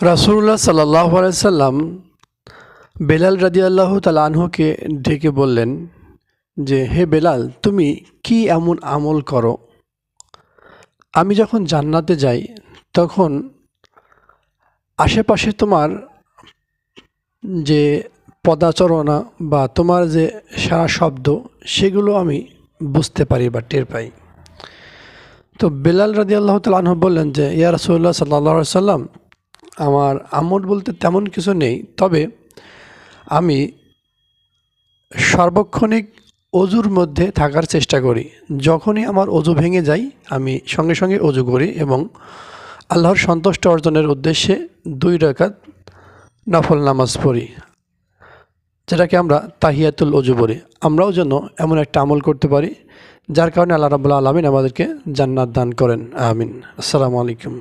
রাসূলুল্লাহ সাল্লাল্লাহু আলাইহি সাল্লাম বেলাল রাদিয়াল্লাহু তাআলা আনহুকে ডেকে বললেন যে, হে বেলাল, তুমি কি এমন আমল করো, আমি যখন জান্নাতে যাই তখন আশেপাশে তোমার যে পদাচরণা বা তোমার যে সারা শব্দ সেগুলো আমি বুঝতে পারি বা টের পাই। তো বেলাল রাদিয়াল্লাহু তাআলা আনহু বললেন যে, ইয়া রাসূলুল্লাহ সাল্লাল্লাহু আলাইহি সাল্লাম, আমার আমল বলতে তেমন কিছু নেই, তবে আমি সার্বক্ষণিক অজুর মধ্যে থাকার চেষ্টা করি। যখনই আমার অজু ভেঙে যায় আমি সঙ্গে সঙ্গে অজু করি এবং আল্লাহর সন্তুষ্ট অর্জনের উদ্দেশ্যে 2 রাকাত নফল নামাজ পড়ি, যেটাকে আমরা তাহিয়াতুল অজু বলি। আমরাও যেন এমন একটা আমল করতে পারি যার কারণে আল্লাহ রাব্বুল আলামিন আমাদেরকে জান্নাত দান করেন। আমিন। আসসালামু আলাইকুম।